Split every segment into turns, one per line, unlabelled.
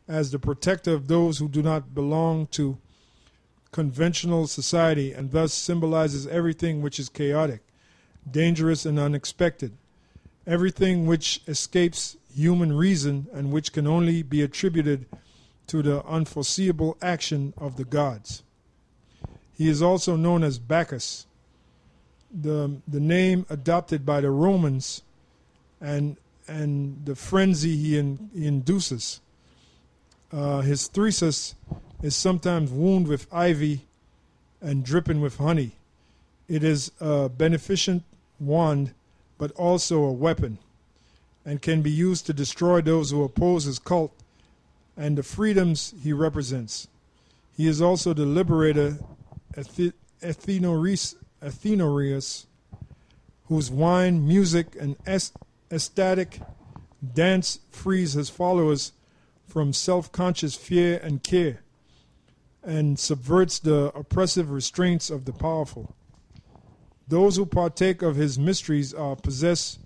as the protector of those who do not belong to conventional society, and thus symbolizes everything which is chaotic, dangerous, and unexpected, everything which escapes human reason and which can only be attributed to the unforeseeable action of the gods. He is also known as Bacchus, the name adopted by the Romans, and the frenzy he induces. His thyrsus is sometimes wound with ivy and dripping with honey. It is a beneficent wand, but also a weapon, and can be used to destroy those who oppose his cult and the freedoms he represents. He is also the liberator Athenorius, whose wine, music, and ecstatic dance frees his followers from self-conscious fear and care, and subverts the oppressive restraints of the powerful. Those who partake of his mysteries are possessed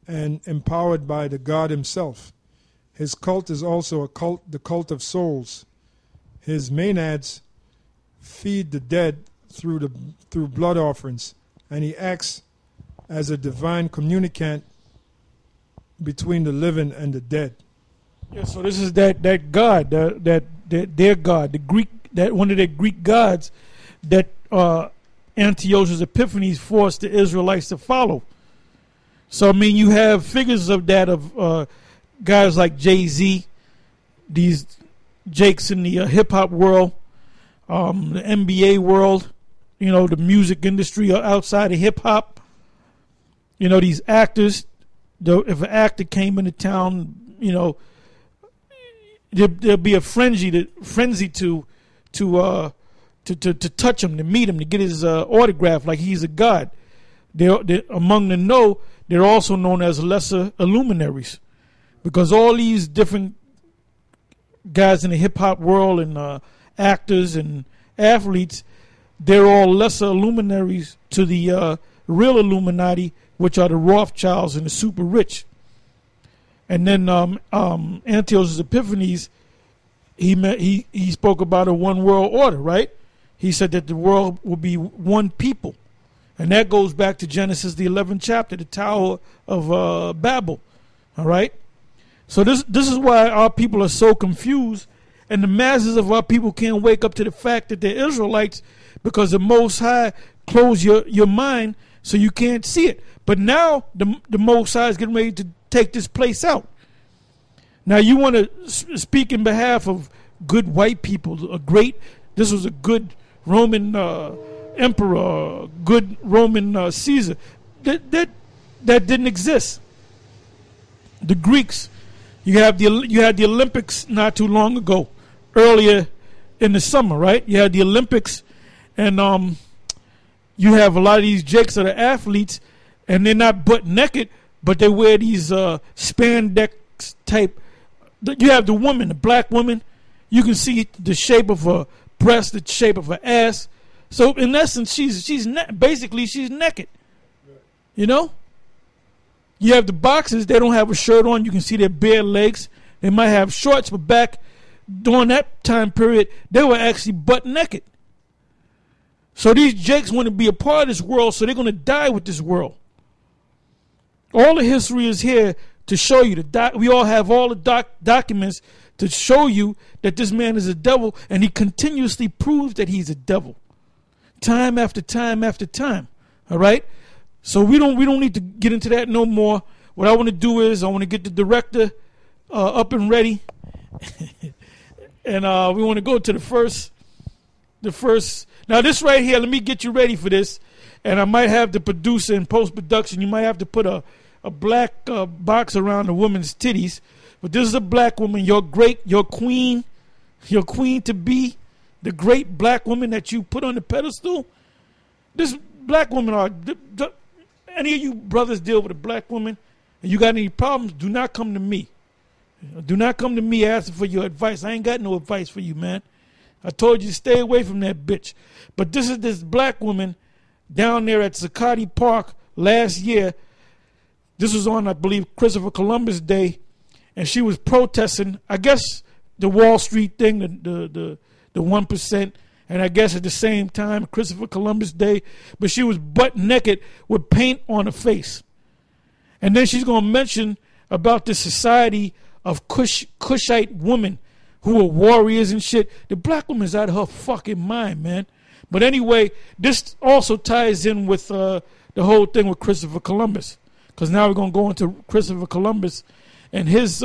and empowered by the God himself. His cult is also the cult of souls. His maenads feed the dead through blood offerings, and he acts as a divine communicant between the living and the dead.
Yeah, so this is that god, that their god, the Greek, that one of their Greek gods that Antiochus Epiphanes forced the Israelites to follow. So I mean, you have figures of that of guys like Jay-Z, these Jakes in the hip hop world, the NBA world, you know, the music industry outside of hip hop. You know, these actors. If an actor came into town, you know, there'll be a frenzy to touch him, to meet him, to get his autograph, like he's a god. They're among the they're also known as lesser luminaries, because all these different guys in the hip hop world and actors and athletes, they're all lesser luminaries to the real Illuminati, which are the Rothschilds and the super rich. And then Antiochus Epiphanes, he spoke about a one world order, right? He said that the world will be one people. And that goes back to Genesis, the 11th chapter, the Tower of Babel. All right? So this is why our people are so confused, and the masses of our people can't wake up to the fact that they're Israelites, because the Most High closed your mind so you can't see it. But now the Most High is getting ready to take this place out. Now you want to speak in behalf of good white people. This was a good Roman emperor, good Roman Caesar. That didn't exist. The Greeks, you had the Olympics not too long ago, earlier in the summer, right? You had the Olympics, and you have a lot of these jakes that are athletes, and they're not butt naked, but they wear these spandex type. You have the woman, the black woman. You can see the shape of her breast, the shape of her ass. So in essence, she's basically naked. You know. You have the boxers. They don't have a shirt on. You can see their bare legs. They might have shorts, but back during that time period, they were actually butt naked. So these jakes want to be a part of this world, so they're going to die with this world. All the history is here to show you. We all have all the documents to show you that this man is a devil, and he continuously proves that he's a devil, time after time after time. All right. So we don't need to get into that no more. What I want to do is I want to get the director up and ready, and we want to go to the first. Now this right here, let me get you ready for this, and I might have the producer in post-production. You might have to put a black box around the woman's titties, but this is a black woman, your queen to be, the great black woman that you put on the pedestal. This black woman any of you brothers deal with a black woman and you got any problems, do not come to me. Do not come to me asking for your advice. I ain't got no advice for you, man. I told you to stay away from that bitch. But this is this black woman down there at Zuccotti Park last year. This was on, I believe, Christopher Columbus Day, and she was protesting. I guess the Wall Street thing, the 1%, and I guess at the same time Christopher Columbus Day, but she was butt naked with paint on her face. And then she's going to mention about the society of Cushite women who are warriors and shit. The black woman's out of her fucking mind, man. But anyway, this also ties in with the whole thing with Christopher Columbus, because now we're going to go into Christopher Columbus and his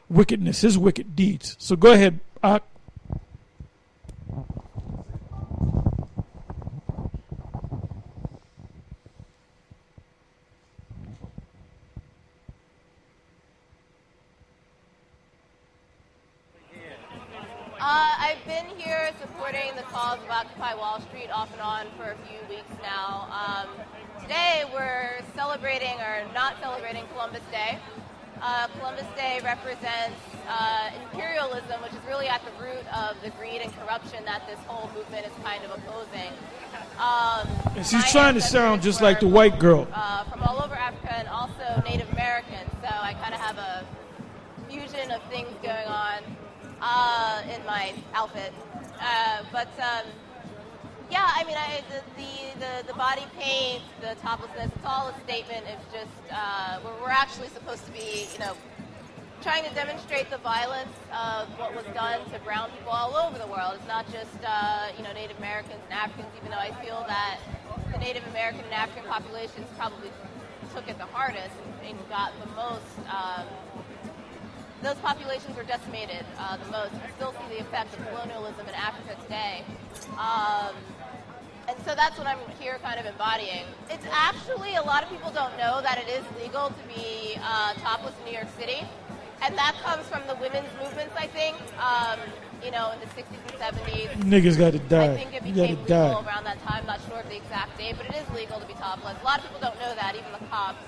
wickedness, his wicked deeds. So go ahead, Ak.
I've been here supporting the cause of Occupy Wall Street off and on for a few weeks now. Today we're celebrating, or not celebrating, Columbus Day. Columbus Day represents imperialism, which is really at the root of the greed and corruption that this whole movement is kind of opposing.
And she's trying to sound just like the white girl.
From all over Africa and also Native American, so I kind of have a fusion of things going on in my outfit. Yeah, I mean, the body paint, the toplessness, it's all a statement. It's just, we're actually supposed to be, trying to demonstrate the violence of what was done to brown people all over the world. It's not just, Native Americans and Africans, even though I feel that the Native American and African populations probably took it the hardest and got the most, those populations were decimated the most. We still see the effect of colonialism in Africa today. And so that's what I'm here kind of embodying. It's actually, a lot of people don't know that it is legal to be topless in New York City. And that comes from the women's movements, I think, in the 60s and 70s.
Niggas got to die.
I think it became legal around that time. Not sure of the exact date, but it is legal to be topless. A lot of people don't know that, even the cops.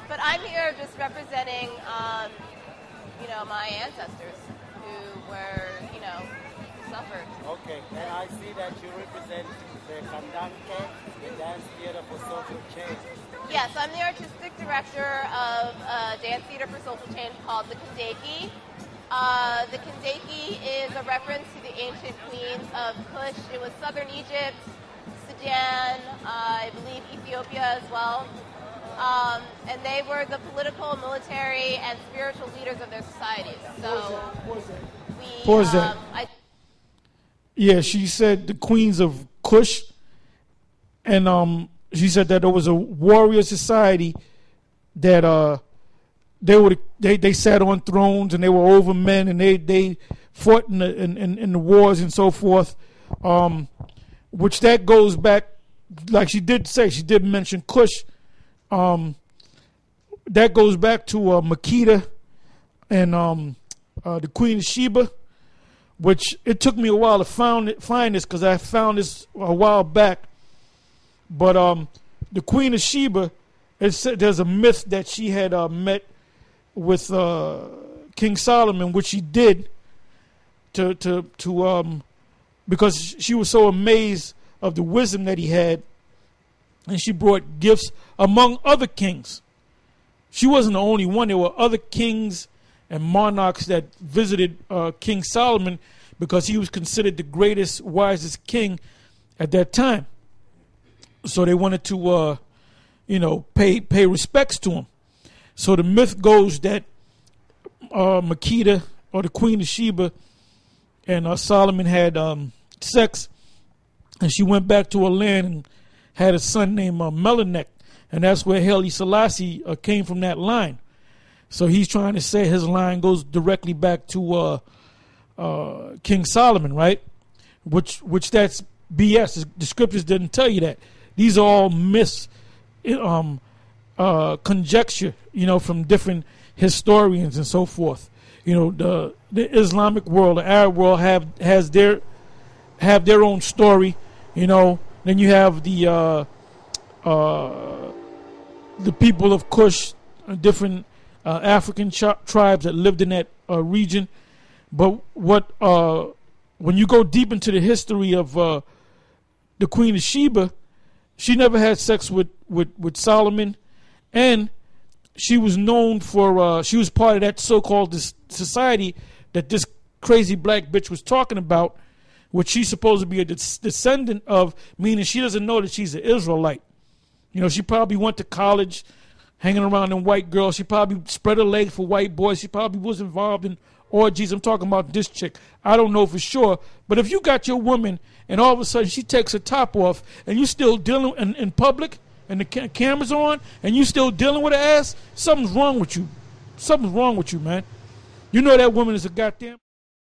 But I'm here just representing, my ancestors who were, suffered.
Okay, and I see that you represent the Kandanke, the dance theater for social change.
Yes, I'm the artistic director of a dance theater for social change called the Kandaki. The Kandaki is a reference to the ancient queens of Kush. It was southern Egypt, Sudan, I believe Ethiopia as well. And they were the political, military, and spiritual leaders of their societies. So
yeah, she said the queens of Kush, and she said that there was a warrior society that they sat on thrones and they were over men and they fought in the wars and so forth, which that goes back, like she did mention Kush. That goes back to Makeda and the Queen of Sheba, which it took me a while to find this because I found this a while back. But the Queen of Sheba, there's a myth that she had met with King Solomon, which she did to because she was so amazed of the wisdom that he had, and she brought gifts among other kings. She wasn't the only one. There were other kings and monarchs that visited King Solomon because he was considered the greatest, wisest king at that time. So they wanted to, pay respects to him. So the myth goes that Makeda, or the Queen of Sheba, and Solomon had sex, and she went back to her land and had a son named Melanek, and that's where Haile Selassie came from, that line. So he's trying to say his line goes directly back to King Solomon, right? Which that's BS. The scriptures didn't tell you that. These are all myths, conjecture, from different historians and so forth. The Islamic world, the Arab world have their own story. Then you have the people of Kush, different African tribes that lived in that region. But when you go deep into the history of the Queen of Sheba, she never had sex with Solomon, and she was known for she was part of that so-called society that this crazy black bitch was talking about, which she's supposed to be a descendant of, meaning she doesn't know that she's an Israelite. You know, she probably went to college hanging around them white girls. She probably spread her legs for white boys. She probably was involved in orgies. I'm talking about this chick. I don't know for sure. But if you got your woman and all of a sudden she takes her top off and you still dealing in public and the camera's on and you still dealing with her ass, something's wrong with you. Something's wrong with you, man. You know that woman is a goddamn...